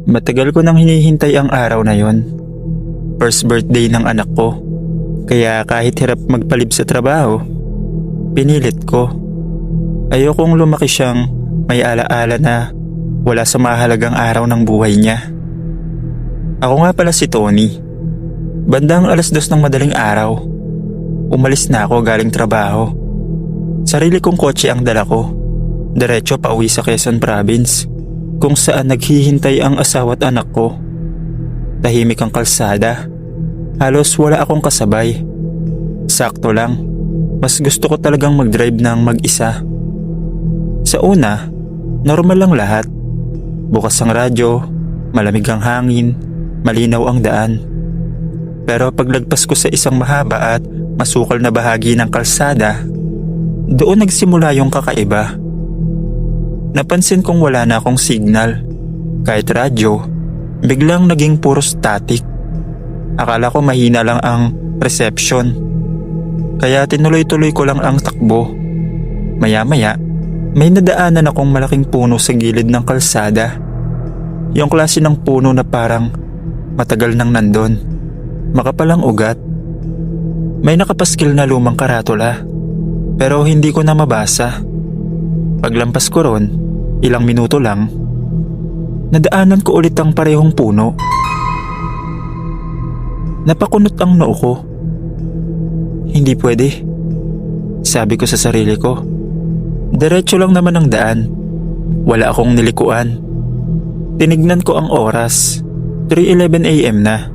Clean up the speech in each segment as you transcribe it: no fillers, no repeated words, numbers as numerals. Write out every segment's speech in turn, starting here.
Matagal ko nang hinihintay ang araw na yon. First birthday ng anak ko. Kaya kahit hirap magpalib sa trabaho, pinilit ko. Ayokong lumaki siyang may alaala na wala sa mahalagang araw ng buhay niya. Ako nga pala si Tony. Bandang 2:00 ng madaling araw, umalis na ako galing trabaho. Sarili kong kotse ang dala ko. Diretso pa uwi sa Quezon Province, kung saan naghihintay ang asawa't anak ko. Tahimik ang kalsada. Halos wala akong kasabay. Sakto lang. Mas gusto ko talagang mag-drive ng mag-isa. Sa una, normal lang lahat. Bukas ang radyo, malamig ang hangin, malinaw ang daan. Pero paglagpas ko sa isang mahaba at masukal na bahagi ng kalsada, doon nagsimula yung kakaiba. Napansin kong wala na akong signal. Kahit radyo, biglang naging puro static. Akala ko mahina lang ang reception. Kaya tinuloy-tuloy ko lang ang takbo. Maya-maya, may nadaanan akong malaking puno sa gilid ng kalsada. Yung klase ng puno na parang matagal nang nandun. Makapalang ugat. May nakapaskil na lumang karatula, pero hindi ko na mabasa. Paglampas ko ron, ilang minuto lang, nadaanan ko ulit ang parehong puno. Napakunot ang noo ko. Hindi pwede, sabi ko sa sarili ko. Diretso lang naman ang daan. Wala akong nilikuan. Tinignan ko ang oras. 3:11 AM na.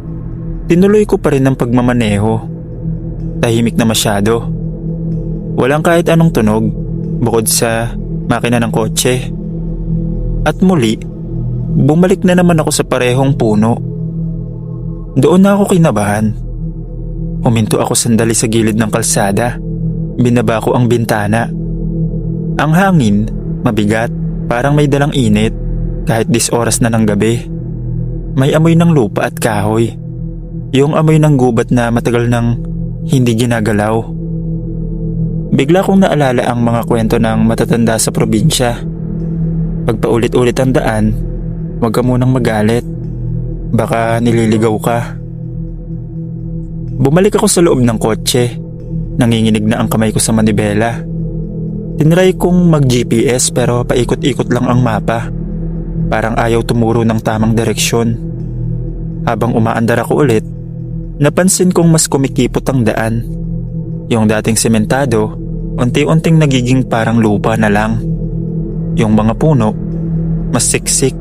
Tinuloy ko pa rin ang pagmamaneho. Tahimik na masyado. Walang kahit anong tunog bukod sa makina ng kotse. At muli, bumalik na naman ako sa parehong puno. Doon na ako kinabahan. Huminto ako sandali sa gilid ng kalsada. Binaba ko ang bintana. Ang hangin, mabigat, parang may dalang init kahit 10 oras na ng gabi. May amoy ng lupa at kahoy. Yung amoy ng gubat na matagal nang hindi ginagalaw. Bigla kong naalala ang mga kwento ng matatanda sa probinsya. Pag paulit-ulit ang daan, huwag ka munang magalit. Baka nililigaw ka. Bumalik ako sa loob ng kotse. Nanginginig na ang kamay ko sa manibela. Tinry kong mag-GPS pero paikot-ikot lang ang mapa. Parang ayaw tumuro ng tamang direksyon. Habang umaandar ako ulit, napansin kong mas kumikipot ang daan. Yung dating sementado, unti-unting nagiging parang lupa na lang. Yung mga puno, mas siksik.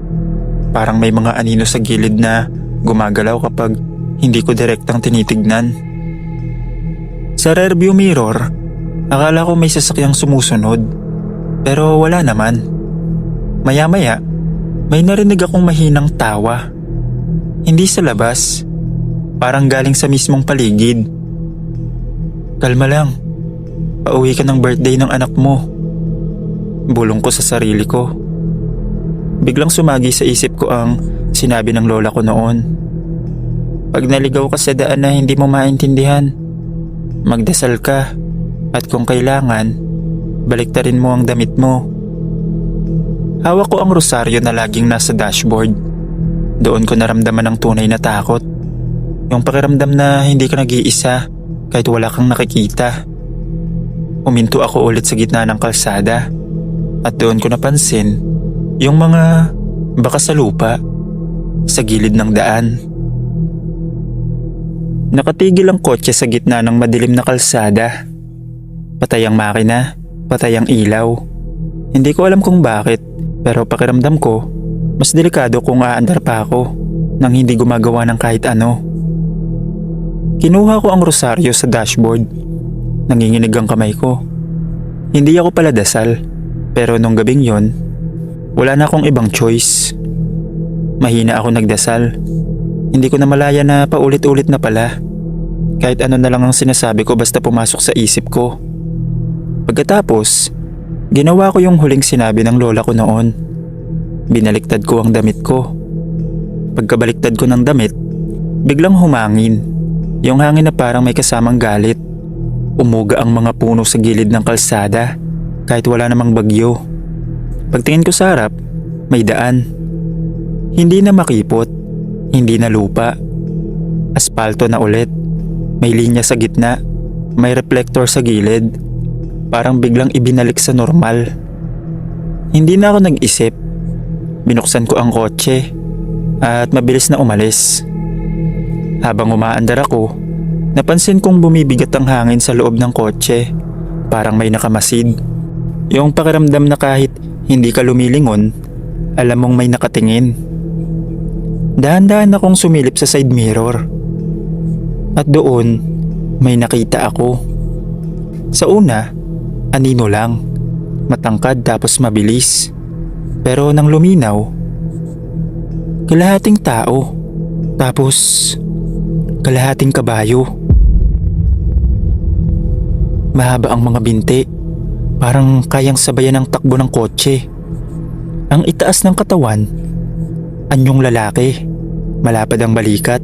Parang may mga anino sa gilid na gumagalaw kapag hindi ko direktang tinitignan. Sa rearview mirror, akala ko may sasakyang sumusunod. Pero wala naman. Maya-maya, may narinig akong mahinang tawa. Hindi sa labas, parang galing sa mismong paligid. Kalma lang, pauwi ka ng birthday ng anak mo. Bulong ko sa sarili ko. Biglang sumagi sa isip ko ang sinabi ng lola ko noon. Pag naligaw ka sa daan na hindi mo maintindihan, magdasal ka at kung kailangan, baliktarin mo ang damit mo. Hawak ko ang rosaryo na laging nasa dashboard. Doon ko naramdaman ang tunay na takot. Yung pakiramdam na hindi ka nag-iisa kahit wala kang nakikita. Uminto ako ulit sa gitna ng kalsada at doon ko napansin yung mga bakas sa lupa sa gilid ng daan. Nakatigil ang kotse sa gitna ng madilim na kalsada. Patay ang makina, patay ang ilaw. Hindi ko alam kung bakit, pero pakiramdam ko, mas delikado kung aandar pa ako nang hindi gumagawa ng kahit ano. Kinuha ko ang rosaryo sa dashboard. Nanginginig ang kamay ko. Hindi ako pala dasal, pero nung gabing yon, wala na akong ibang choice. Mahina ako nagdasal. Hindi ko na malaya na paulit-ulit na pala. Kahit ano na lang ang sinasabi ko basta pumasok sa isip ko. Pagkatapos, ginawa ko yung huling sinabi ng lola ko noon. Binaliktad ko ang damit ko. Pagkabaliktad ko ng damit, biglang humangin. Yung hangin na parang may kasamang galit. Umuga ang mga puno sa gilid ng kalsada kahit wala namang bagyo. Pagtingin ko sa harap, may daan. Hindi na makipot, hindi na lupa. Aspalto na ulit. May linya sa gitna, may reflector sa gilid. Parang biglang ibinalik sa normal. Hindi na ako nag-isip. Binuksan ko ang kotse at mabilis na umalis. Habang umaandar ako, napansin kong bumibigat ang hangin sa loob ng kotse. Parang may nakamasid. Yung pakiramdam na kahit hindi ka lumilingon, alam mong may nakatingin. Dahan-dahan akong sumilip sa side mirror. At doon, may nakita ako. Sa una, anino lang. Matangkad tapos mabilis. Pero nang luminaw, kalahating tao. Tapos, kalahating kabayo. Mahaba ang mga binti. Parang kayang sabayan ang takbo ng kotse. Ang itaas ng katawan, anyong lalaki. Malapad ang balikat.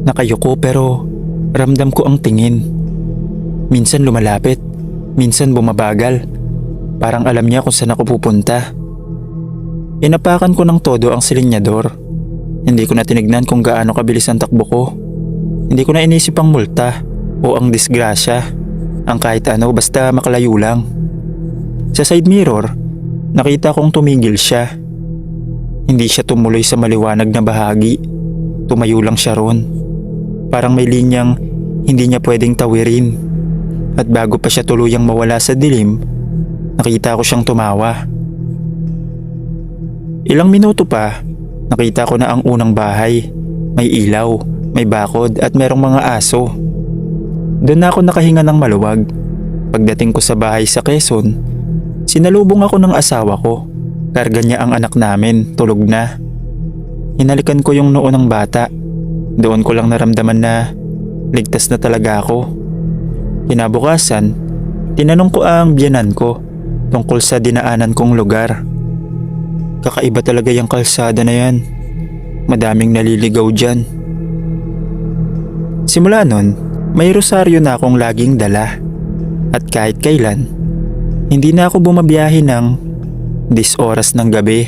Nakayuko pero ramdam ko ang tingin. Minsan lumalapit, minsan bumabagal. Parang alam niya kung saan ako pupunta. Inapakan ko ng todo ang silinyador. Hindi ko na tinignan kung gaano kabilis ang takbo ko. Hindi ko na inisip ang multa o ang disgrasya. Ang kahit ano basta makalayo lang. Sa side mirror, nakita kong tumigil siya. Hindi siya tumuloy sa maliwanag na bahagi. Tumayo lang siya ron. Parang may linyang hindi niya pwedeng tawirin. At bago pa siya tuluyang mawala sa dilim, nakita ko siyang tumawa. Ilang minuto pa, nakita ko na ang unang bahay. May ilaw, may bakod at merong mga aso. Doon na ako nakahinga ng maluwag. Pagdating ko sa bahay sa Quezon, sinalubong ako ng asawa ko. Karga niya ang anak namin, tulog na. Hinalikan ko yung noo ng bata. Doon ko lang naramdaman na ligtas na talaga ako. Kinabukasan, tinanong ko ang biyanan ko tungkol sa dinaanan kong lugar. Kakaiba talaga yung kalsada na yan. Madaming naliligaw dyan. Simula nun, may rosaryo na akong laging dala. At kahit kailan, hindi na ako bumabiyahe ng 10 oras ng gabi.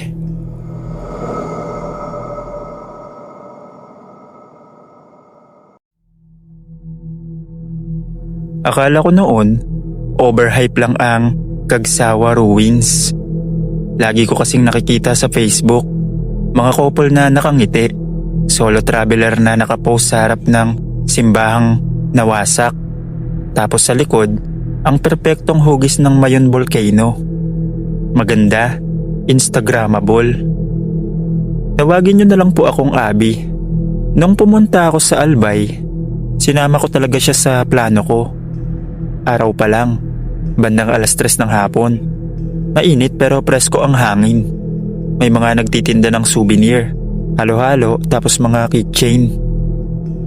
Akala ko noon, overhype lang ang Kagsawa Ruins. Lagi ko kasing nakikita sa Facebook, mga couple na nakangiti, solo traveler na nakapost sa harap ng simbahang nawasak. Tapos sa likod, ang perpektong hugis ng Mayon Volcano. Maganda, Instagrammable. Tawagin niyo na lang po akong Abby. Nung pumunta ako sa Albay, sinama ko talaga siya sa plano ko. Araw pa lang, bandang 3:00 ng hapon. Mainit pero presko ang hangin. May mga nagtitinda ng souvenir, halo-halo tapos mga keychain.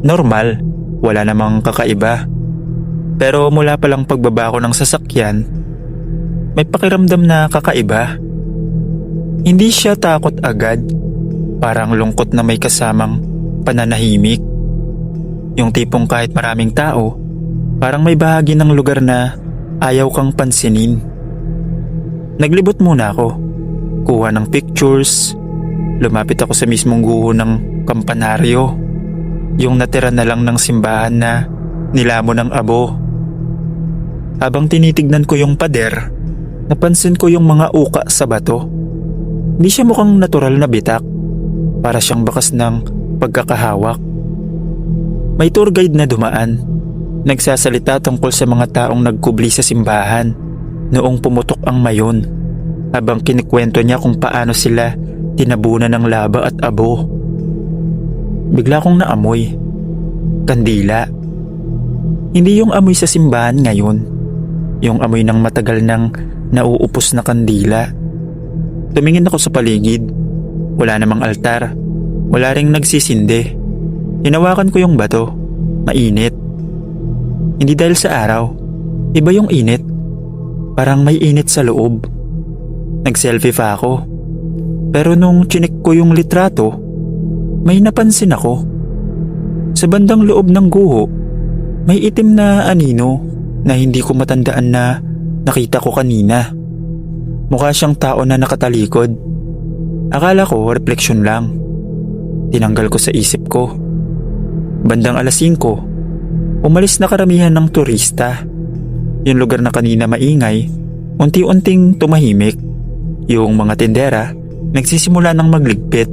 Normal, wala namang kakaiba. Pero mula pa lang pagbaba ko ng sasakyan, may pakiramdam na kakaiba. Hindi siya takot agad, parang lungkot na may kasamang pananahimik. Yung tipong kahit maraming tao, parang may bahagi ng lugar na ayaw kang pansinin. Naglibot muna ako, kuha ng pictures, lumapit ako sa mismong guho ng kampanaryo, yung natira na lang ng simbahan na nilamon ng abo. Habang tinitignan ko yung pader, napansin ko yung mga uka sa bato. Hindi siya mukhang natural na bitak, para siyang bakas ng pagkakahawak. May tour guide na dumaan. Nagsasalita tungkol sa mga taong nagkubli sa simbahan noong pumutok ang Mayon, habang kinikwento niya kung paano sila tinabunan ng laba at abo. Bigla kong naamoy. Kandila. Hindi yung amoy sa simbahan ngayon, yung amoy ng matagal nang nauupos na kandila. Tumingin ako sa paligid. Wala namang altar, wala ring nagsisindi. Hinawakan ko yung bato. Mainit. Hindi dahil sa araw, iba yung init. Parang may init sa loob. Nag-selfie pa ako. Pero nung chinik ko yung litrato, may napansin ako. Sa bandang loob ng guho, may itim na anino na hindi ko matandaan na nakita ko kanina. Mukha siyang tao na nakatalikod. Akala ko refleksyon lang, Tinanggal ko sa isip ko. Bandang alas 5, umalis na karamihan ng turista. Yung lugar na kanina maingay, unti-unting tumahimik. Yung mga tindera, nagsisimula ng magligpit.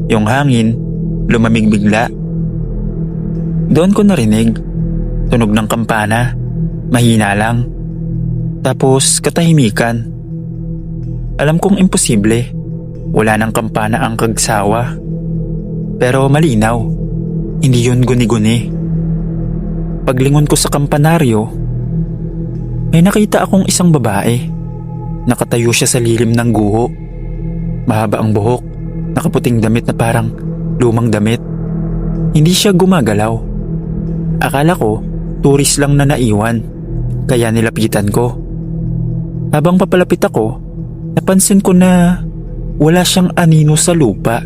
Yung hangin, lumamig bigla. Doon ko narinig, tunog ng kampana, mahina lang. Tapos katahimikan. Alam kong imposible, wala nang kampana ang Kagsawa. Pero malinaw, hindi yun guni-guni. Paglingon ko sa kampanaryo, may nakita akong isang babae. Nakatayo siya sa lilim ng guho. Mahaba ang buhok, nakaputing damit na parang lumang damit. Hindi siya gumagalaw. Akala ko, turis lang na naiwan, kaya nilapitan ko. Habang papalapit ako, napansin ko na wala siyang anino sa lupa.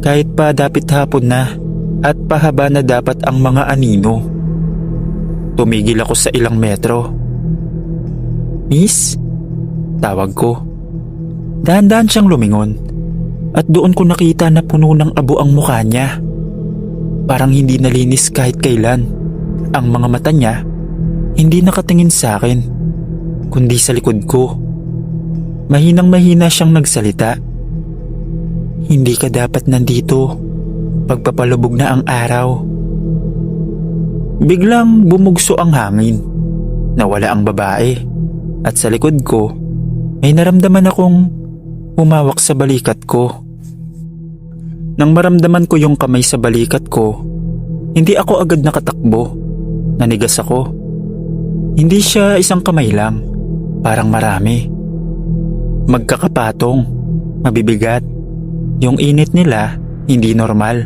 Kahit pa dapit hapon na at pahaba na dapat ang mga anino. Tumigil ako sa ilang metro. "Miss?" Tawag ko. Dahan-dahan siyang lumingon at doon ko nakita na puno ng abo ang mukha niya. Parang hindi nalinis kahit kailan. Ang mga mata niya hindi nakatingin sa akin, kundi sa likod ko. Mahinang-mahina siyang nagsalita. "Hindi ka dapat nandito. Pagpapalubog na ang araw." Biglang bumugso ang hangin. Nawala ang babae. At sa likod ko, may naramdaman akong humawak sa balikat ko. Nang maramdaman ko yung kamay sa balikat ko, hindi ako agad nakatakbo. Nanigas ako. Hindi siya isang kamay lang, parang marami. Magkakapatong, mabibigat. Yung init nila, hindi normal.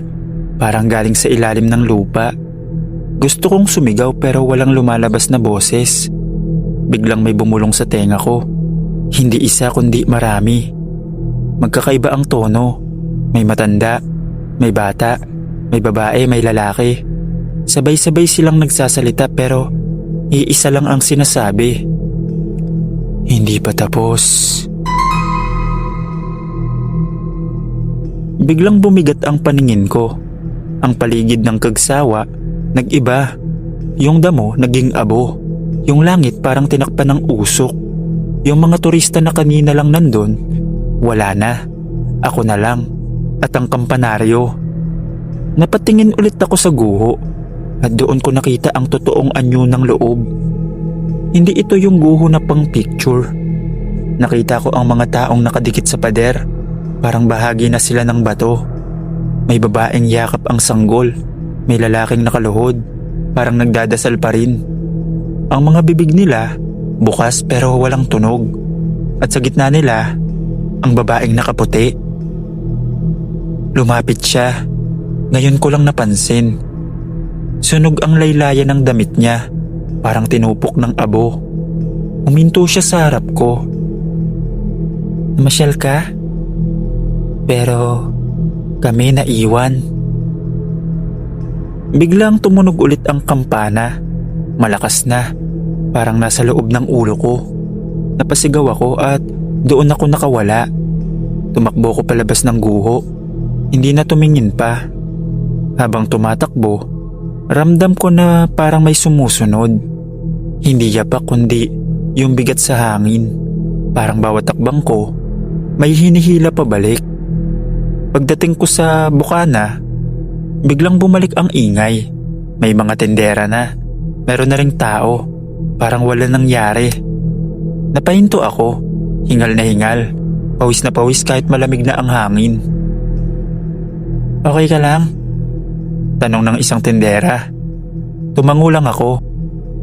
Parang galing sa ilalim ng lupa. Gusto kong sumigaw pero walang lumalabas na boses. Biglang may bumulong sa tenga ko. Hindi isa kundi marami. Magkakaiba ang tono. May matanda, may bata, may babae, may lalaki. Sabay-sabay silang nagsasalita pero iisa lang ang sinasabi. "Hindi pa tapos." Biglang bumigat ang paningin ko. Ang paligid ng Kagsawa nag-iba. Yung damo naging abo. Yung langit parang tinakpan ng usok. Yung mga turista na kanina lang nandun, wala na. Ako na lang. At ang kampanaryo. Napatingin ulit ako sa guho. At doon ko nakita ang totoong anyo ng loob. Hindi ito yung guho na pang picture. Nakita ko ang mga taong nakadikit sa pader. Parang bahagi na sila ng bato. May babaeng yakap ang sanggol. May lalaking nakaluhod. Parang nagdadasal pa rin. Ang mga bibig nila bukas pero walang tunog. At sa gitna nila, ang babaeng nakaputi. Lumapit siya. Ngayon ko lang napansin. Sunog ang laylayan ng damit niya. Parang tinupok ng abo. Huminto siya sa harap ko. "Namasyal ka? Pero kami naiwan." Biglang tumunog ulit ang kampana. Malakas na, parang nasa loob ng ulo ko. Napasigaw ako at doon ako nakawala. Tumakbo ko palabas ng guho. Hindi na tumingin pa. Habang tumatakbo, ramdam ko na parang may sumusunod. Hindi yapak kundi yung bigat sa hangin. Parang bawat takbang ko, may hinihila pabalik. Pagdating ko sa bukana, biglang bumalik ang ingay. May mga tendera na. Meron na ring tao. Parang wala nangyari. Napahinto ako. Hingal na hingal. Pawis na pawis kahit malamig na ang hangin. "Okay ka lang?" Tanong ng isang tendera. Tumango lang ako.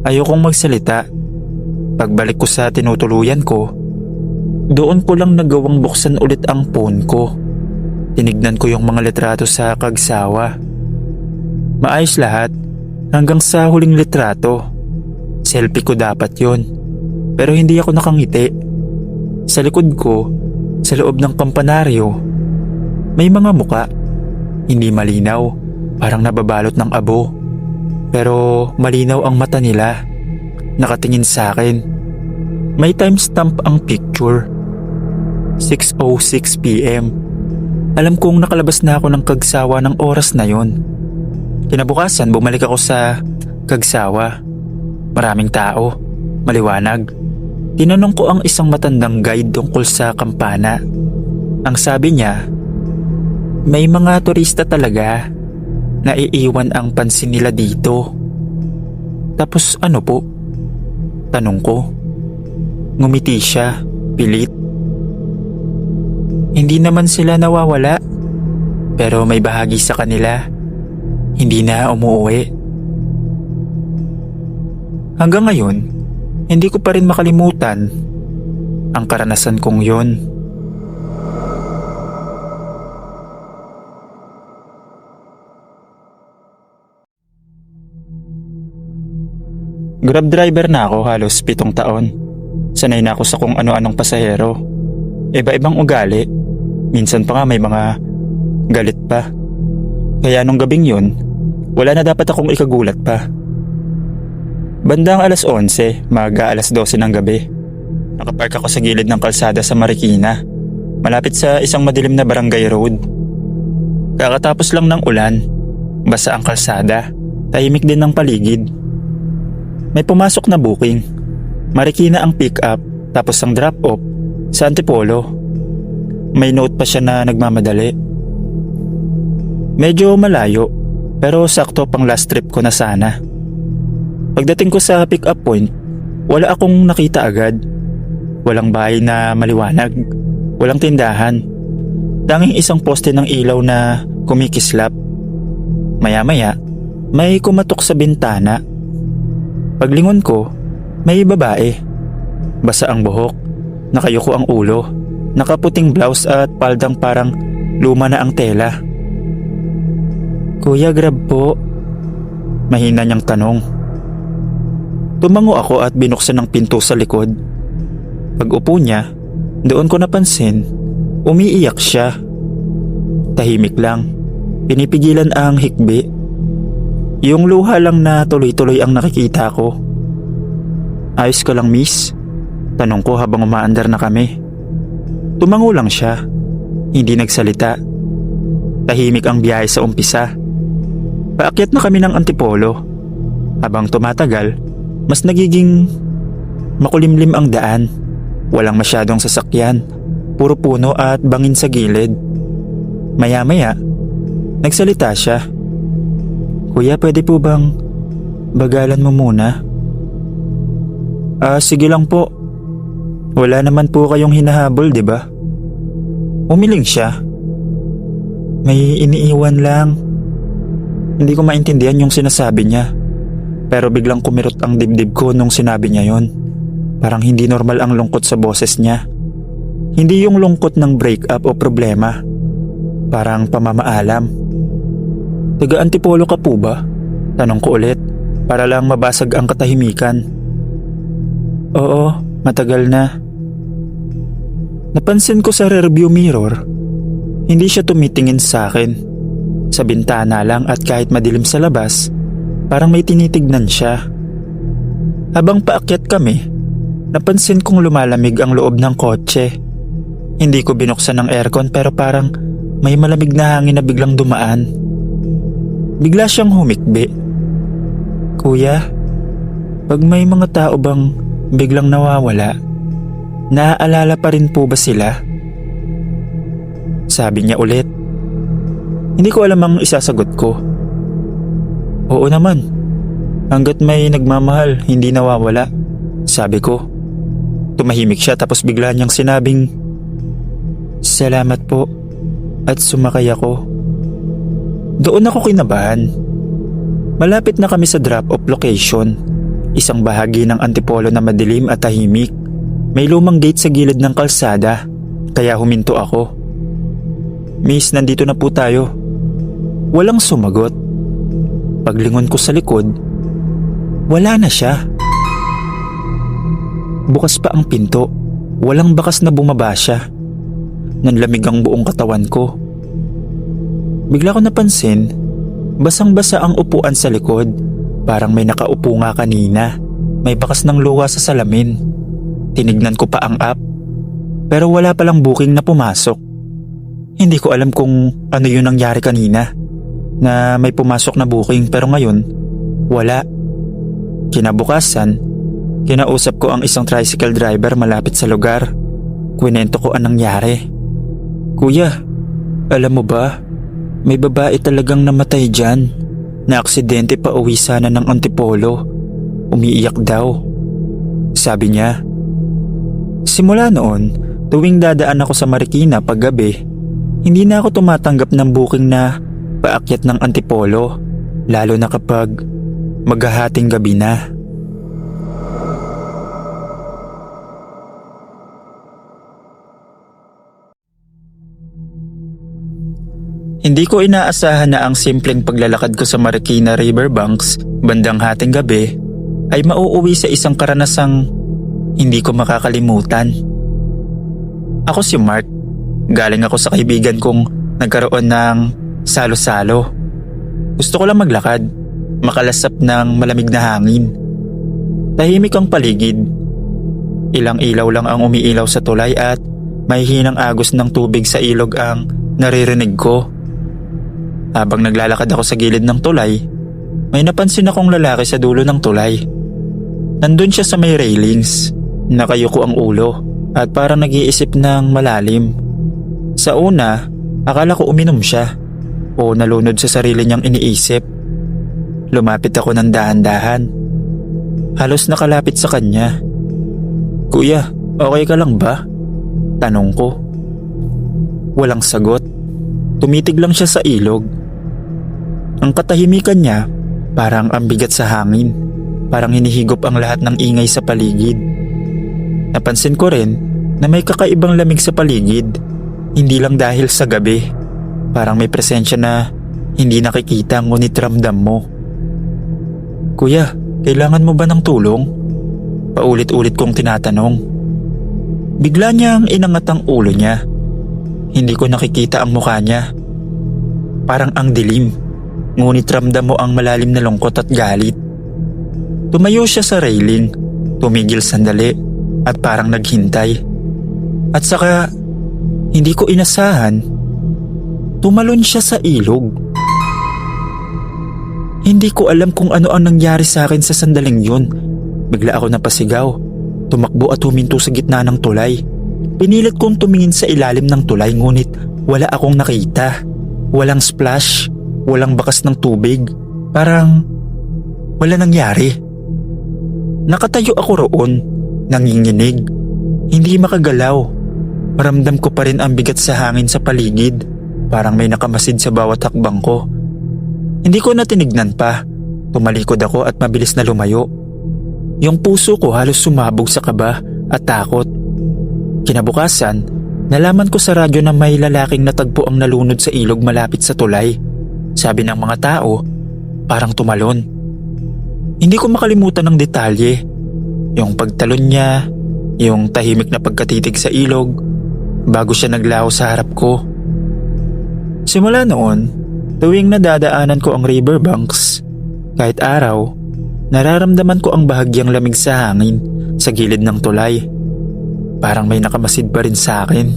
Ayokong magsalita. Pagbalik ko sa tinutuluyan ko, doon ko lang nagawang buksan ulit ang phone ko. Tinignan ko yung mga litrato sa Kagsawa. Maayos lahat hanggang sa huling litrato. Selfie ko dapat yon. Pero hindi ako nakangiti. Sa likod ko, sa loob ng kampanaryo, may mga muka. Hindi malinaw, parang nababalot ng abo. Pero malinaw ang mata nila. Nakatingin sa akin. May timestamp ang picture. 6:06 PM. Alam kong nakalabas na ako ng Kagsawa ng oras na yon. Kinabukasan bumalik ako sa Kagsawa. Maraming tao, maliwanag. Tinanong ko ang isang matandang guide tungkol sa kampana. Ang sabi niya, may mga turista talaga na iiwan ang pansin nila dito. Tapos ano po? Tanong ko. Ngumiti siya, pilit. Hindi naman sila nawawala, pero may bahagi sa kanila hindi na umuwi. Hanggang ngayon, hindi ko pa rin makalimutan ang karanasan kong yon. Grab driver na ako halos 7 taon. Sanay na ako sa kung ano-anong pasahero. Iba-ibang ugali. Minsan pa nga may mga galit pa. Kaya nung gabing yun, wala na dapat akong ikagulat pa. Bandang alas 11, alas 12 ng gabi. Nakapark ako sa gilid ng kalsada sa Marikina, malapit sa isang madilim na barangay road. Kakatapos lang ng ulan, basa ang kalsada, tahimik din ng paligid. May pumasok na booking. Marikina ang pick up, tapos ang drop off sa Antipolo. May note pa siya na nagmamadali. Medyo malayo, pero sakto pang last trip ko na sana. Pagdating ko sa pick up point, wala akong nakita agad. Walang bahay na maliwanag, walang tindahan. Tanging isang poste ng ilaw na kumikislap. Maya-maya, may kumatok sa bintana. Paglingon ko, may babae. Basa ang buhok, nakayuko ang ulo, nakaputing blouse at paldang parang luma na ang tela. Kuya, grab po? Mahina niyang tanong. Tumango ako at binuksan ang pinto sa likod. Pag-upo niya, doon ko napansin, umiiyak siya. Tahimik lang, pinipigilan ang hikbi. Yung luha lang na tuloy-tuloy ang nakikita ko. Ayos ka lang, miss? Tanong ko habang umaandar na kami. Tumango lang siya, hindi nagsalita. Tahimik ang biyahe sa umpisa. Paakyat na kami ng Antipolo. Habang tumatagal, mas nagiging makulimlim ang daan. Walang masyadong sasakyan, puro puno at bangin sa gilid. Maya-maya, nagsalita siya. Kuya, pwede po bang bagalan mo muna? Sige lang po. Wala naman po kayong hinahabol, di ba? Umiling siya. May iniiwan lang. Hindi ko maintindihan yung sinasabi niya. Pero biglang kumirot ang dibdib ko nung sinabi niya yon. Parang hindi normal ang lungkot sa boses niya. Hindi yung lungkot ng breakup o problema. Parang pamamaalam. Taga Antipolo ka po ba? Tanong ko ulit para lang mabasag ang katahimikan. Oo, matagal na. Napansin ko sa rearview mirror, hindi siya tumitingin sa akin. Sa bintana lang at kahit madilim sa labas, parang may tinitignan siya. Habang paakyat kami, napansin kong lumalamig ang loob ng kotse. Hindi ko binuksan ang aircon pero parang may malamig na hangin na biglang dumaan. Bigla siyang humikbi. Kuya, pag may mga tao bang biglang nawawala, naaalala pa rin po ba sila? Sabi niya ulit. Hindi ko alam ang isasagot ko. Oo naman. Hanggat may nagmamahal, hindi nawawala. Sabi ko. Tumahimik siya tapos bigla niyang sinabing, salamat po at sumakay ako. Doon ako kinabahan. Malapit na kami sa drop-off location. Isang bahagi ng Antipolo na madilim at tahimik. May lumang gate sa gilid ng kalsada, kaya huminto ako. Miss, nandito na po tayo. Walang sumagot. Paglingon ko sa likod, wala na siya. Bukas pa ang pinto. Walang bakas na bumaba siya. Nanlamig ang buong katawan ko. Bigla ko napansin, basang-basa ang upuan sa likod. Parang may nakaupo nga kanina. May bakas ng luha sa salamin. Tinignan ko pa ang app, pero wala palang booking na pumasok. Hindi ko alam kung ano yun nangyari kanina, na may pumasok na booking pero ngayon, wala. Kinabukasan, kinausap ko ang isang tricycle driver malapit sa lugar. Kwento ko anong nangyari. Kuya, alam mo ba, may babae talagang namatay dyan. Na aksidente pa uwi sana ng Antipolo. Umiiyak daw. Sabi niya. Simula noon, tuwing dadaan ako sa Marikina paggabi, hindi na ako tumatanggap ng booking na paakyat ng Antipolo, lalo na kapag maghahating gabi na. Hindi ko inaasahan na ang simpleng paglalakad ko sa Marikina Riverbanks bandang hating gabi ay mauuwi sa isang karanasang hindi ko makakalimutan. Ako si Mark. Galing ako sa kaibigan kong nagkaroon ng salo-salo. Gusto ko lang maglakad, makalasap ng malamig na hangin. Tahimik ang paligid. Ilang ilaw lang ang umiilaw sa tulay at may hinang agos ng tubig sa ilog ang naririnig ko. Habang naglalakad ako sa gilid ng tulay, may napansin akong lalaki sa dulo ng tulay. Nandun siya sa may railings, nakayuko ang ulo at parang nag-iisip ng malalim. Sa una, akala ko uminom siya o nalunod sa sarili niyang iniisip. Lumapit ako ng dahan-dahan. Halos nakalapit sa kanya. Kuya, okay ka lang ba? Tanong ko. Walang sagot. Tumitig lang siya sa ilog. Ang katahimikan niya, parang ang bigat sa hangin. Parang hinihigop ang lahat ng ingay sa paligid. Napansin ko rin na may kakaibang lamig sa paligid. Hindi lang dahil sa gabi. Parang may presensya na hindi nakikita ngunit ramdam mo. Kuya, kailangan mo ba ng tulong? Paulit-ulit kong tinatanong. Bigla niyang inangat ang ulo niya. Hindi ko nakikita ang mukha niya. Parang ang dilim. Ngunit ramdam mo ang malalim na lungkot at galit. Tumayo siya sa railing, tumigil sandali at parang naghintay. At saka, hindi ko inasahan, tumalon siya sa ilog. Hindi ko alam kung ano ang nangyari sa akin sa sandaling yun. Bigla ako napasigaw, tumakbo at huminto sa gitna ng tulay. Pinilit kong tumingin sa ilalim ng tulay ngunit wala akong nakita. Walang splash. Walang bakas ng tubig. Parang wala nangyari. Nakatayo ako roon, nanginginig. Hindi makagalaw. Maramdam ko pa rin ang bigat sa hangin sa paligid. Parang may nakamasid sa bawat hakbang ko. Hindi ko na tinignan pa. Tumalikod ako at mabilis na lumayo. Yung puso ko halos sumabog sa kaba at takot. Kinabukasan, nalaman ko sa radyo na may lalaking natagpo ang nalunod sa ilog malapit sa tulay. Sabi ng mga tao, parang tumalon. Hindi ko makalimutan ng detalye. Yung pagtalon niya, yung tahimik na pagkatitig sa ilog, bago siya naglaho sa harap ko. Simula noon, tuwing nadadaanan ko ang riverbanks, kahit araw, nararamdaman ko ang bahagyang lamig sa hangin sa gilid ng tulay. Parang may nakamasid pa rin sa akin.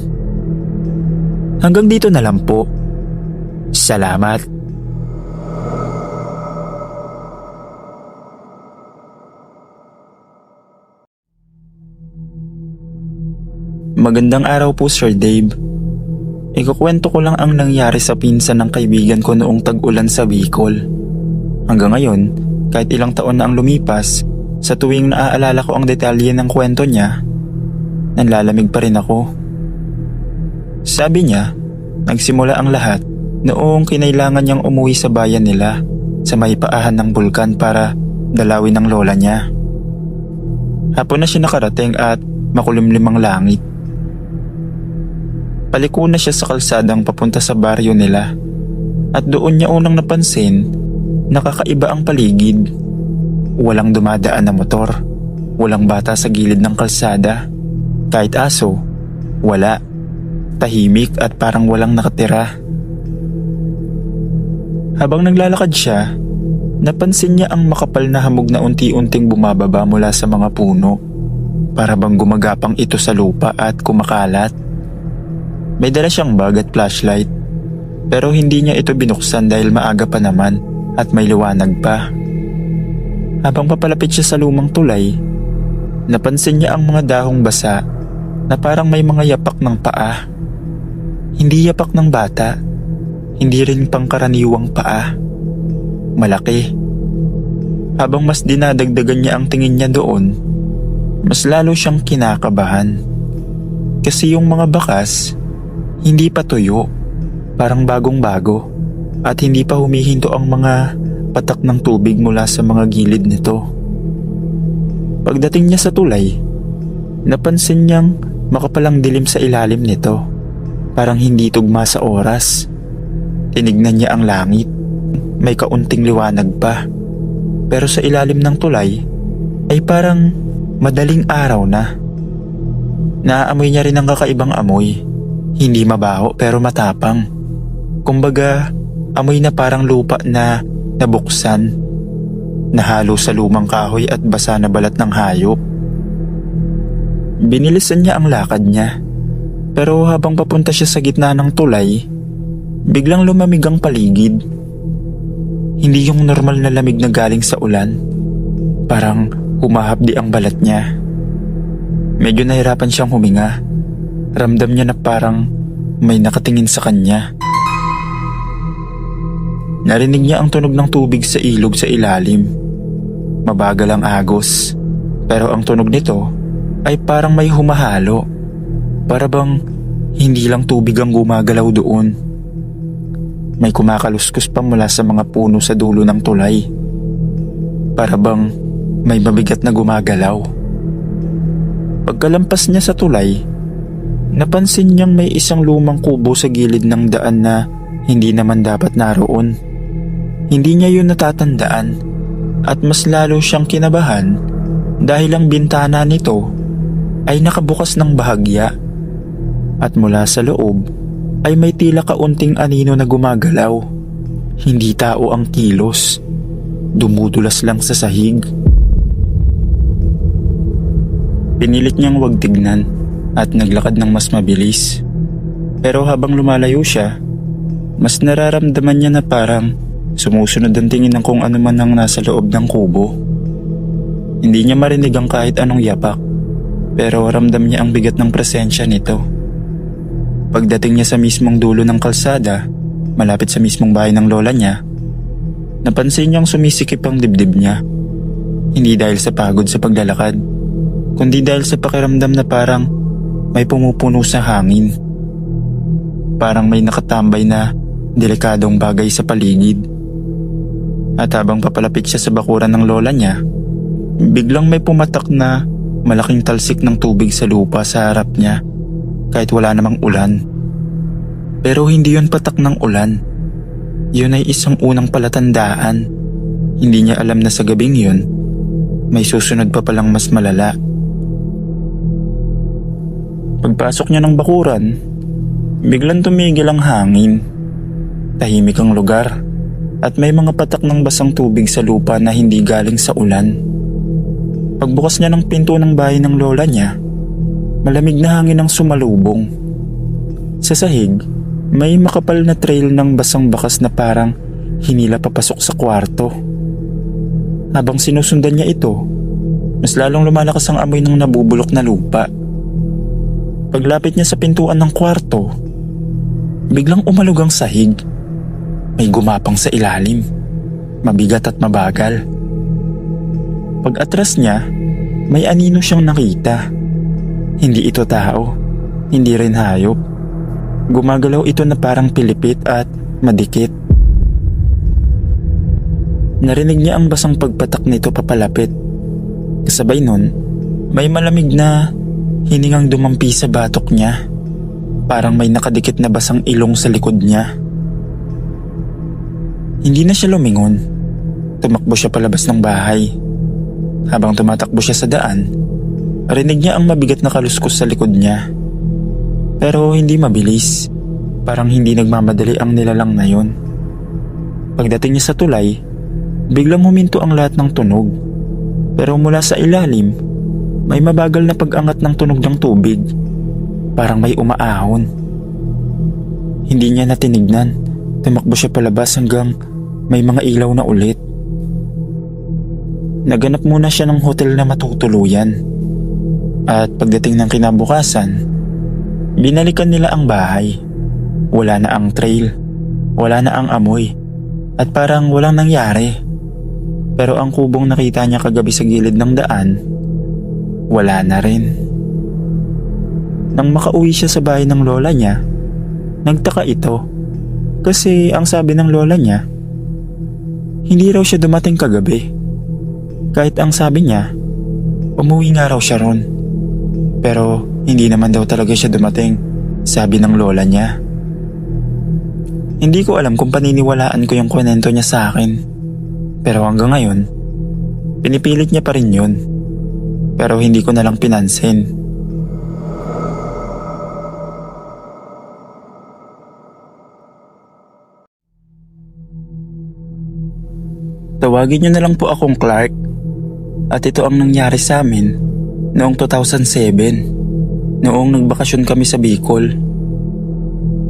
Hanggang dito na lang po. Salamat. Magandang araw po, Sir Dave. Ikukwento ko lang ang nangyari sa pinsan ng kaibigan ko noong tag-ulan sa Bicol. Hanggang ngayon, kahit ilang taon na ang lumipas, sa tuwing naaalala ko ang detalye ng kwento niya, nanlalamig pa rin ako. Sabi niya, nagsimula ang lahat noong kinailangan niyang umuwi sa bayan nila sa may paahan ng bulkan para dalawin ng lola niya. Hapon na siya nakarating at makulimlim ang langit. Paliko na siya sa kalsadang papunta sa baryo nila at doon niya unang napansin na kakaiba ang paligid. Walang dumadaan na motor, walang bata sa gilid ng kalsada, kahit aso, wala. Tahimik at parang walang nakatira. Habang naglalakad siya, napansin niya ang makapal na hamog na unti-unting bumababa mula sa mga puno. Para bang gumagapang ito sa lupa at kumakalat. May dala siyang bag at flashlight, pero hindi niya ito binuksan dahil maaga pa naman at may liwanag pa. Habang papalapit siya sa lumang tulay, napansin niya ang mga dahong basa na parang may mga yapak ng paa. Hindi yapak ng bata, hindi rin pangkaraniwang paa. Malaki. Habang mas dinadagdagan niya ang tingin niya doon, mas lalo siyang kinakabahan. Kasi yung mga bakas, hindi pa tuyo, parang bagong-bago, at hindi pa humihinto ang mga patak ng tubig mula sa mga gilid nito. Pagdating niya sa tulay, napansin niyang makapalang dilim sa ilalim nito, parang hindi tugma sa oras. Tinignan niya ang langit, may kaunting liwanag pa, pero sa ilalim ng tulay ay parang madaling araw na. Naaamoy niya rin ang kakaibang amoy, hindi mabaho pero matapang. Kumbaga, amoy na parang lupa na nabuksan, nahalo sa lumang kahoy at basa na balat ng hayop. Binilisan niya ang lakad niya, pero habang papunta siya sa gitna ng tulay, biglang lumamig ang paligid. Hindi yung normal na lamig na galing sa ulan, parang humahapdi ang balat niya. Medyo nahirapan siyang huminga. Ramdam niya na parang may nakatingin sa kanya. Narinig niya ang tunog ng tubig sa ilog sa ilalim. Mabagal ang agos, pero ang tunog nito ay parang may humahalo. Para bang hindi lang tubig ang gumagalaw doon. May kumakaluskos pa mula sa mga puno sa dulo ng tulay. Para bang may mabigat na gumagalaw. Pagkalampas niya sa tulay, napansin niyang may isang lumang kubo sa gilid ng daan na hindi naman dapat naroon. Hindi niya yun natatandaan at mas lalo siyang kinabahan dahil ang bintana nito ay nakabukas ng bahagya at mula sa loob ay may tila kaunting anino na gumagalaw. Hindi tao ang kilos, dumudulas lang sa sahig. Pinilit niyang wag tignan at naglakad ng mas mabilis. Pero habang lumalayo siya, mas nararamdaman niya na parang sumusunod ang tingin ng kung ano man ang nasa loob ng kubo. Hindi niya marinig ang kahit anong yapak, pero ramdam niya ang bigat ng presensya nito. Pagdating niya sa mismong dulo ng kalsada, malapit sa mismong bahay ng lola niya, napansin niyang sumisikip ang dibdib niya. Hindi dahil sa pagod sa paglalakad, kundi dahil sa pakiramdam na parang may pumupuno sa hangin. Parang may nakatambay na delikadong bagay sa paligid. At habang papalapit siya sa bakuran ng lola niya, biglang may pumatak na malaking talsik ng tubig sa lupa sa harap niya kahit wala namang ulan. Pero hindi yun patak ng ulan. Yun ay isang unang palatandaan. Hindi niya alam na sa gabing yun, may susunod pa palang mas malala. Pagpasok niya ng bakuran, biglang tumigil ang hangin. Tahimik ang lugar at may mga patak ng basang tubig sa lupa na hindi galing sa ulan. Pagbukas niya ng pinto ng bahay ng lola niya, malamig na hangin ang sumalubong. Sa sahig, may makapal na trail ng basang bakas na parang hinila papasok sa kwarto. Habang sinusundan niya ito, mas lalong lumalakas ang amoy ng nabubulok na lupa. Paglapit niya sa pintuan ng kwarto, biglang umalog ang sahig. May gumapang sa ilalim, mabigat at mabagal. Pag-atras niya, may anino siyang nakita. Hindi ito tao, hindi rin hayop. Gumagalaw ito na parang pilipit at madikit. Narinig niya ang basang pagpatak nito papalapit. Kasabay nun, may malamig na hiningang dumampi sa batok niya. Parang may nakadikit na basang ilong sa likod niya. Hindi na siya lumingon. Tumakbo siya palabas ng bahay. Habang tumatakbo siya sa daan, rinig niya ang mabigat na kaluskos sa likod niya. Pero hindi mabilis. Parang hindi nagmamadali ang nilalang na yun. Pagdating niya sa tulay, biglang huminto ang lahat ng tunog. Pero mula sa ilalim, may mabagal na pag-angat ng tunog ng tubig. Parang may umaahon. Hindi niya na tinignan. Tumakbo siya palabas hanggang may mga ilaw na ulit. Naganap muna siya ng hotel na matutuluyan. At pagdating ng kinabukasan, binalikan nila ang bahay. Wala na ang trail, wala na ang amoy, at parang walang nangyari. Pero ang kubong nakita niya kagabi sa gilid ng daan, wala na rin. Nang makauwi siya sa bahay ng lola niya, nagtaka ito. Kasi ang sabi ng lola niya, hindi raw siya dumating kagabi. Kahit ang sabi niya, umuwi nga raw siya ron. Pero hindi naman daw talaga siya dumating, sabi ng lola niya. Hindi ko alam kung paniniwalaan ko yung kwento niya sa akin. Pero hanggang ngayon, pinipilit niya pa rin yun. Pero hindi ko na lang pinansin. Tawagin niyo na lang po akong Clark. At ito ang nangyari sa amin noong 2007, noong nagbakasyon kami sa Bicol.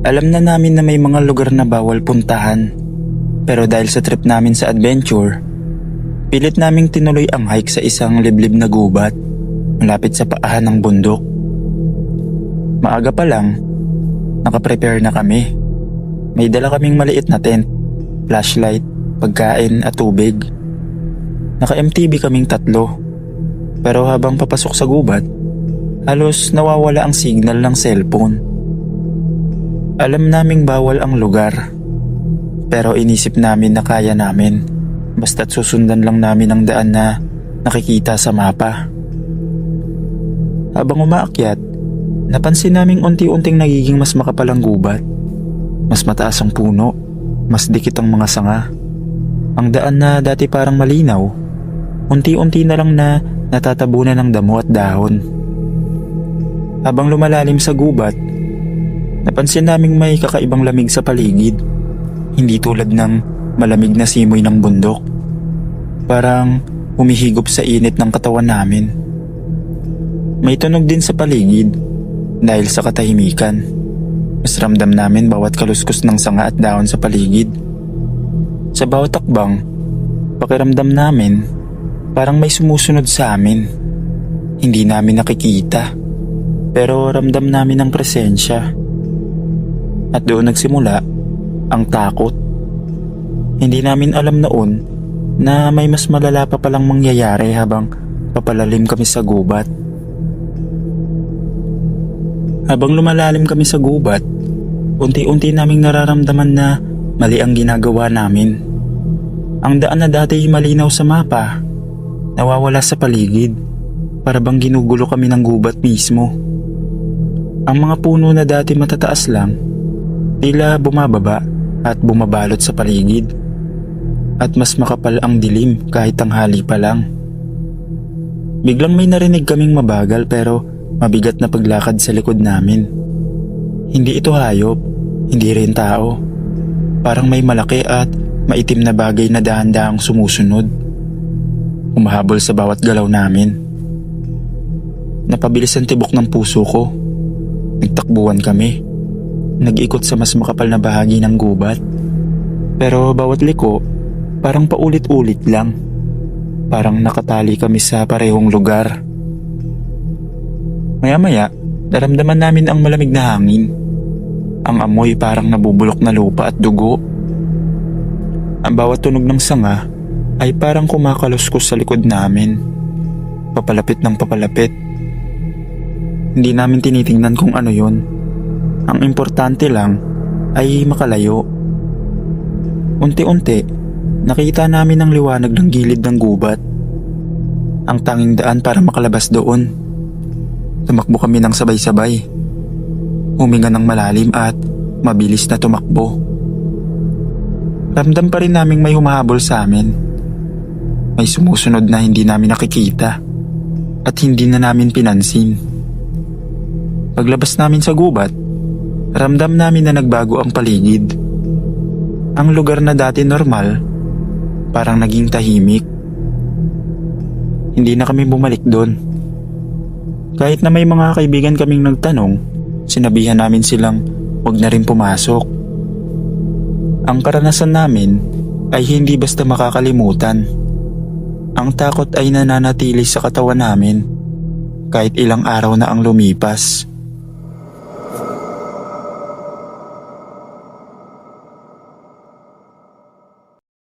Alam na namin na may mga lugar na bawal puntahan. Pero dahil sa trip namin sa adventure, pilit naming tinuloy ang hike sa isang liblib na gubat malapit sa paahan ng bundok. Maaga pa lang, nakaprepare na kami. May dala kaming maliit na tent, flashlight, pagkain at tubig. Naka-MTV kaming 3. Pero habang papasok sa gubat, halos nawawala ang signal ng cellphone. Alam naming bawal ang lugar, pero inisip namin na kaya namin, basta't susundan lang namin ang daan na nakikita sa mapa. Habang umaakyat, napansin naming unti-unting nagiging mas makapal ang gubat. Mas mataas ang puno, mas dikit ang mga sanga. Ang daan na dati parang malinaw, unti-unti na lang na natatabunan ng damo at dahon. Habang lumalalim sa gubat, napansin naming may kakaibang lamig sa paligid. Hindi tulad ng malamig na simoy ng bundok. Parang humihigop sa init ng katawan namin. May tunog din sa paligid dahil sa katahimikan. Mas ramdam namin bawat kaluskos ng sanga at dahon sa paligid. Sa bawat takbang, pakiramdam namin parang may sumusunod sa amin. Hindi namin nakikita, pero ramdam namin ang presensya. At doon nagsimula ang takot. Hindi namin alam noon na may mas malala pa palang mangyayari habang papalalim kami sa gubat. Habang lumalalim kami sa gubat, unti-unti naming nararamdaman na mali ang ginagawa namin. Ang daan na dati malinaw sa mapa, nawawala sa paligid, para bang ginugulo kami ng gubat mismo. Ang mga puno na dati matataas lang, tila bumababa at bumabalot sa paligid. At mas makapal ang dilim kahit tanghali pa lang. Biglang may narinig kaming mabagal pero mabigat na paglakad sa likod namin. Hindi ito hayop, hindi rin tao. Parang may malaki at maitim na bagay na dahan-dahang sumusunod. Humahabol sa bawat galaw namin. Napabilis ang tibok ng puso ko. Nagtakbuhan kami. Nag-ikot sa mas makapal na bahagi ng gubat. Pero bawat liko, parang paulit-ulit lang. Parang nakatali kami sa parehong lugar. Maya-maya, naramdaman namin ang malamig na hangin. Ang amoy parang nabubulok na lupa at dugo. Ang bawat tunog ng sanga ay parang kumakaluskos sa likod namin. Papalapit ng papalapit. Hindi namin tinitingnan kung ano yun. Ang importante lang ay makalayo. Unti-unti, nakita namin ang liwanag ng gilid ng gubat. Ang tanging daan para makalabas doon. Tumakbo kami ng sabay-sabay. Huminga ng malalim at mabilis na tumakbo. Ramdam pa rin naming may humahabol sa amin. May sumusunod na hindi namin nakikita at hindi na namin pinansin. Paglabas namin sa gubat, ramdam namin na nagbago ang paligid. Ang lugar na dati normal, parang naging tahimik. Hindi na kami bumalik doon. Kahit na may mga kaibigan kaming nagtanong, sinabihan namin silang huwag na rin pumasok. Ang karanasan namin ay hindi basta makakalimutan. Ang takot ay nananatili sa katawan namin kahit ilang araw na ang lumipas.